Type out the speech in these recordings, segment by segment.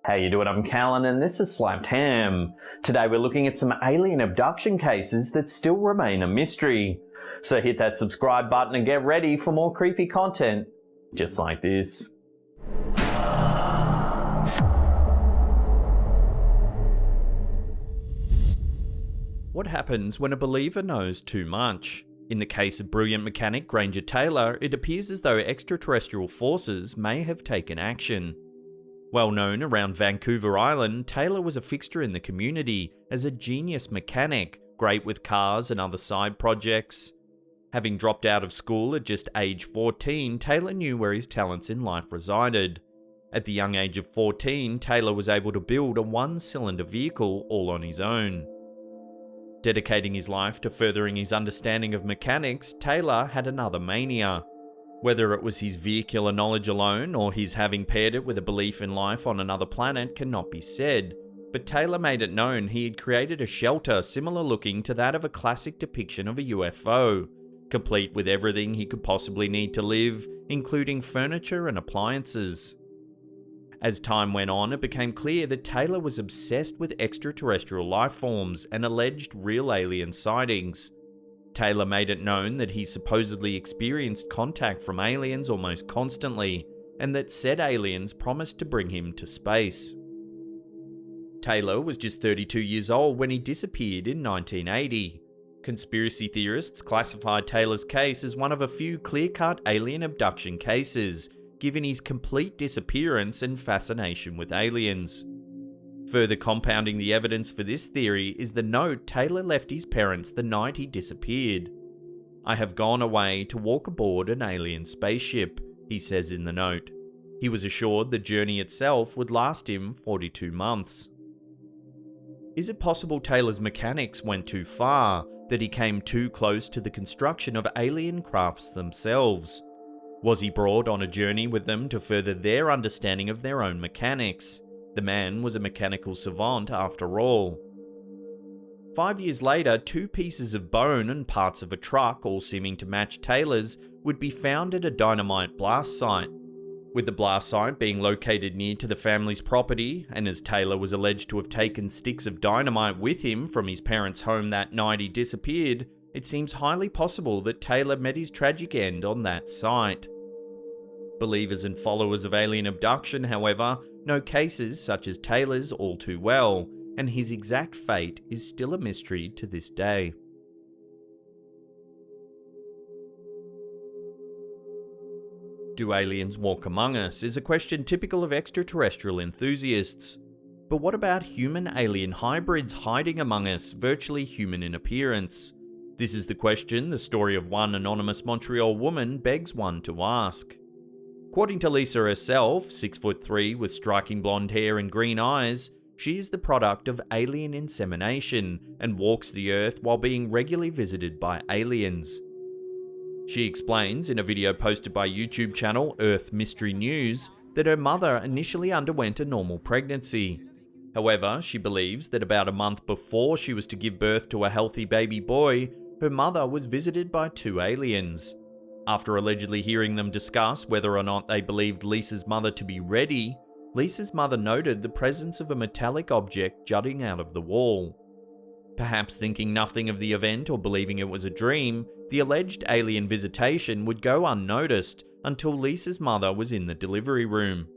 How you doing? I'm Callan and this is Slapped Ham. Today we're looking at some alien abduction cases that still remain a mystery. So hit that subscribe button and get ready for more creepy content just like this. What happens when a believer knows too much? In the case of brilliant mechanic Granger Taylor, it appears as though extraterrestrial forces may have taken action. Well known around Vancouver Island, Taylor was a fixture in the community as a genius mechanic, great with cars and other side projects. Having dropped out of school at just age 14, Taylor knew where his talents in life resided. At the young age of 14, Taylor was able to build a one-cylinder vehicle all on his own. Dedicating his life to furthering his understanding of mechanics, Taylor had another mania. Whether it was his vehicular knowledge alone or his having paired it with a belief in life on another planet cannot be said, but Taylor made it known he had created a shelter similar looking to that of a classic depiction of a UFO, complete with everything he could possibly need to live, including furniture and appliances. As time went on, it became clear that Taylor was obsessed with extraterrestrial life forms and alleged real alien sightings. Taylor made it known that he supposedly experienced contact from aliens almost constantly, and that said aliens promised to bring him to space. Taylor was just 32 years old when he disappeared in 1980. Conspiracy theorists classified Taylor's case as one of a few clear-cut alien abduction cases, given his complete disappearance and fascination with aliens. Further compounding the evidence for this theory is the note Taylor left his parents the night he disappeared. "I have gone away to walk aboard an alien spaceship," he says in the note. He was assured the journey itself would last him 42 months. Is it possible Taylor's mechanics went too far, that he came too close to the construction of alien crafts themselves? Was he brought on a journey with them to further their understanding of their own mechanics? The man was a mechanical savant after all. 5 years later, 2 pieces of bone and parts of a truck, all seeming to match Taylor's, would be found at a dynamite blast site. With the blast site being located near to the family's property, and as Taylor was alleged to have taken sticks of dynamite with him from his parents' home that night he disappeared, it seems highly possible that Taylor met his tragic end on that site. Believers and followers of alien abduction, however, know cases such as Taylor's all too well, and his exact fate is still a mystery to this day. Do aliens walk among us is a question typical of extraterrestrial enthusiasts. But what about human-alien hybrids hiding among us, virtually human in appearance? This is the question the story of one anonymous Montreal woman begs one to ask. According to Lisa herself, 6'3" with striking blonde hair and green eyes, she is the product of alien insemination and walks the earth while being regularly visited by aliens. She explains in a video posted by YouTube channel Earth Mystery News that her mother initially underwent a normal pregnancy. However, she believes that about a month before she was to give birth to a healthy baby boy, her mother was visited by 2 aliens. After allegedly hearing them discuss whether or not they believed Lisa's mother to be ready, Lisa's mother noted the presence of a metallic object jutting out of the wall. Perhaps thinking nothing of the event or believing it was a dream, the alleged alien visitation would go unnoticed until Lisa's mother was in the delivery room.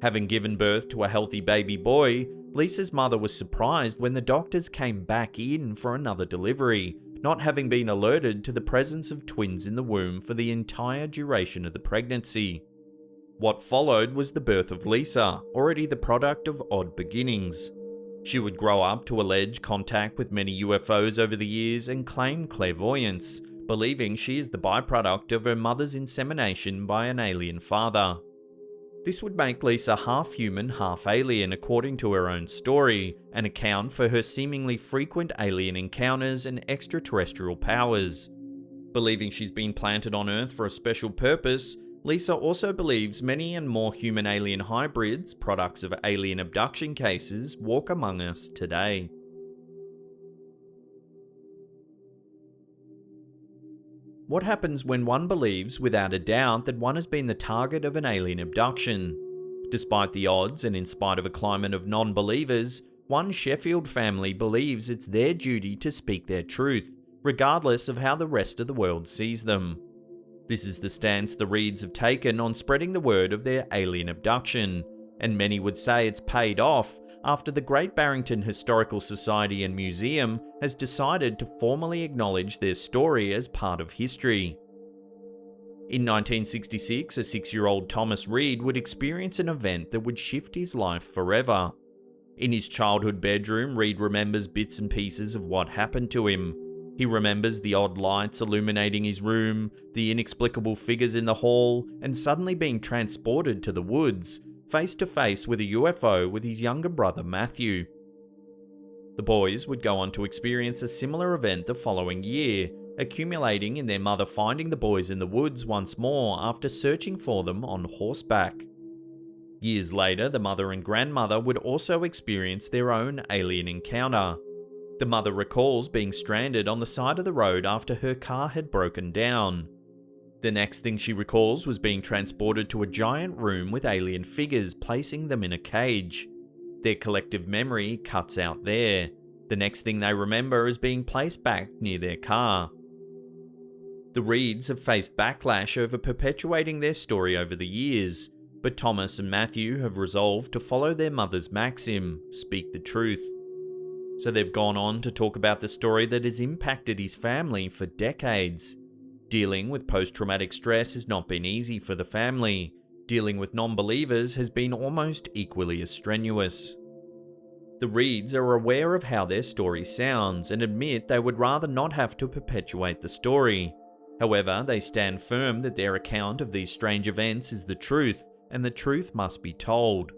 Having given birth to a healthy baby boy, Lisa's mother was surprised when the doctors came back in for another delivery, not having been alerted to the presence of twins in the womb for the entire duration of the pregnancy. What followed was the birth of Lisa, already the product of odd beginnings. She would grow up to allege contact with many UFOs over the years and claim clairvoyance, believing she is the byproduct of her mother's insemination by an alien father. This would make Lisa half human, half alien according to her own story, and account for her seemingly frequent alien encounters and extraterrestrial powers. Believing she's been planted on Earth for a special purpose, Lisa also believes many and more human-alien hybrids, products of alien abduction cases, walk among us today. What happens when one believes without a doubt that one has been the target of an alien abduction? Despite the odds and in spite of a climate of non-believers, one Sheffield family believes it's their duty to speak their truth, regardless of how the rest of the world sees them. This is the stance the Reeds have taken on spreading the word of their alien abduction, and many would say it's paid off after the Great Barrington Historical Society and Museum has decided to formally acknowledge their story as part of history. In 1966, a 6-year-old Thomas Reed would experience an event that would shift his life forever. In his childhood bedroom, Reed remembers bits and pieces of what happened to him. He remembers the odd lights illuminating his room, the inexplicable figures in the hall, and suddenly being transported to the woods, face to face with a UFO with his younger brother Matthew. The boys would go on to experience a similar event the following year, accumulating in their mother finding the boys in the woods once more after searching for them on horseback. Years later, the mother and grandmother would also experience their own alien encounter. The mother recalls being stranded on the side of the road after her car had broken down. The next thing she recalls was being transported to a giant room with alien figures placing them in a cage. Their collective memory cuts out there. The next thing they remember is being placed back near their car. The Reeds have faced backlash over perpetuating their story over the years, but Thomas and Matthew have resolved to follow their mother's maxim, speak the truth. So they've gone on to talk about the story that has impacted his family for decades. Dealing with post-traumatic stress has not been easy for the family. Dealing with non-believers has been almost equally as strenuous. The Reeds are aware of how their story sounds and admit they would rather not have to perpetuate the story. However, they stand firm that their account of these strange events is the truth, and the truth must be told.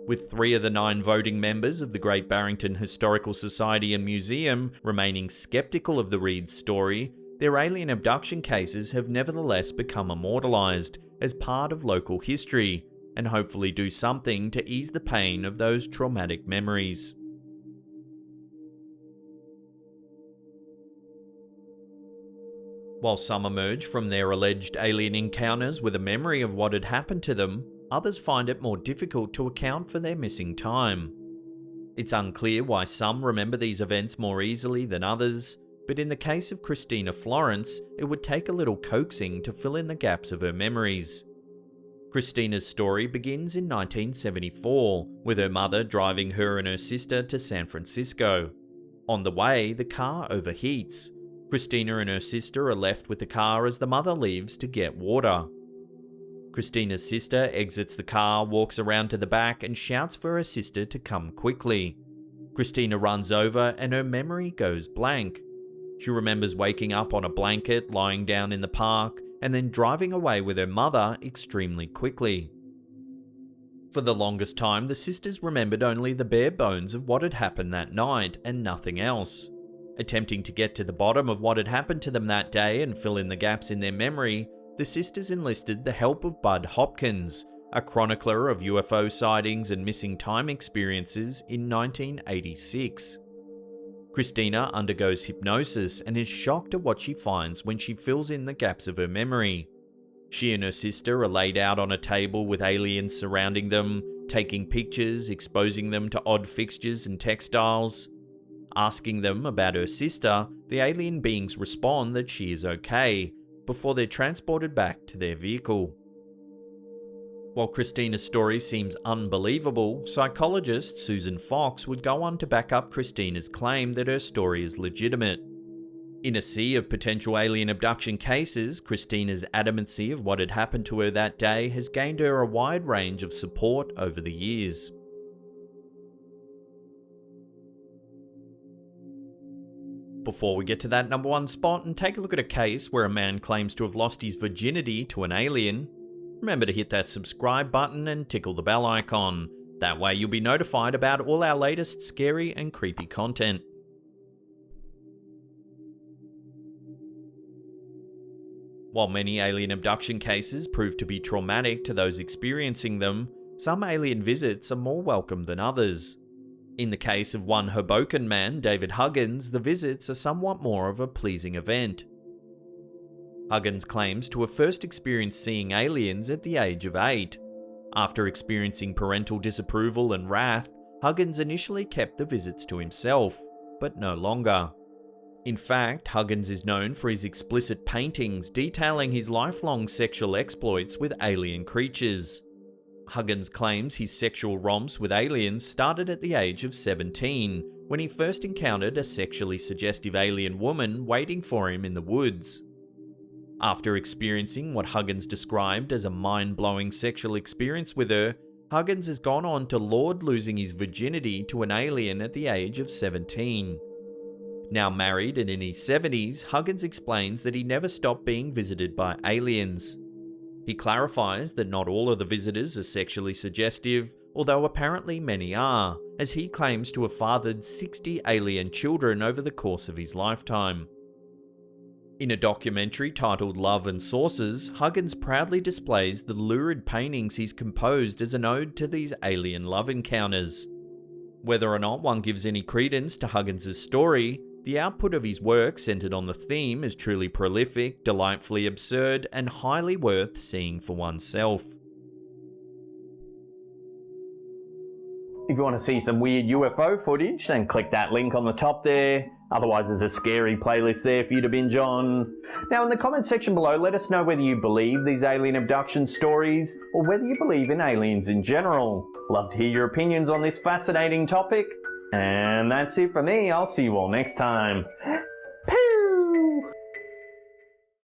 With 3 of the 9 voting members of the Great Barrington Historical Society and Museum remaining skeptical of the Reeds' story, their alien abduction cases have nevertheless become immortalised as part of local history, and hopefully do something to ease the pain of those traumatic memories. While some emerge from their alleged alien encounters with a memory of what had happened to them, others find it more difficult to account for their missing time. It's unclear why some remember these events more easily than others, but in the case of Christina Florence, it would take a little coaxing to fill in the gaps of her memories. Christina's story begins in 1974, with her mother driving her and her sister to San Francisco. On the way, the car overheats. Christina and her sister are left with the car as the mother leaves to get water. Christina's sister exits the car, walks around to the back, and shouts for her sister to come quickly. Christina runs over and her memory goes blank. She remembers waking up on a blanket, lying down in the park, and then driving away with her mother extremely quickly. For the longest time, the sisters remembered only the bare bones of what had happened that night and nothing else. Attempting to get to the bottom of what had happened to them that day and fill in the gaps in their memory, the sisters enlisted the help of Bud Hopkins, a chronicler of UFO sightings and missing time experiences in 1986. Christina undergoes hypnosis and is shocked at what she finds when she fills in the gaps of her memory. She and her sister are laid out on a table with aliens surrounding them, taking pictures, exposing them to odd fixtures and textiles. Asking them about her sister, the alien beings respond that she is okay, before they're transported back to their vehicle. While Christina's story seems unbelievable, psychologist Susan Fox would go on to back up Christina's claim that her story is legitimate. In a sea of potential alien abduction cases, Christina's adamancy of what had happened to her that day has gained her a wide range of support over the years. Before we get to that number 1 spot and take a look at a case where a man claims to have lost his virginity to an alien, remember to hit that subscribe button and tickle the bell icon. That way you'll be notified about all our latest scary and creepy content. While many alien abduction cases prove to be traumatic to those experiencing them, some alien visits are more welcome than others. In the case of one Hoboken man, David Huggins, the visits are somewhat more of a pleasing event. Huggins claims to have first experienced seeing aliens at the age of 8. After experiencing parental disapproval and wrath, Huggins initially kept the visits to himself, but no longer. In fact, Huggins is known for his explicit paintings detailing his lifelong sexual exploits with alien creatures. Huggins claims his sexual romps with aliens started at the age of 17, when he first encountered a sexually suggestive alien woman waiting for him in the woods. After experiencing what Huggins described as a mind-blowing sexual experience with her, Huggins has gone on to laud losing his virginity to an alien at the age of 17. Now married and in his 70s, Huggins explains that he never stopped being visited by aliens. He clarifies that not all of the visitors are sexually suggestive, although apparently many are, as he claims to have fathered 60 alien children over the course of his lifetime. In a documentary titled Love and Sources, Huggins proudly displays the lurid paintings he's composed as an ode to these alien love encounters. Whether or not one gives any credence to Huggins' story, the output of his work centered on the theme is truly prolific, delightfully absurd, and highly worth seeing for oneself. If you want to see some weird UFO footage, then click that link on the top there. Otherwise, there's a scary playlist there for you to binge on. Now, in the comment section below, let us know whether you believe these alien abduction stories or whether you believe in aliens in general. Love to hear your opinions on this fascinating topic. And that's it for me. I'll see you all next time.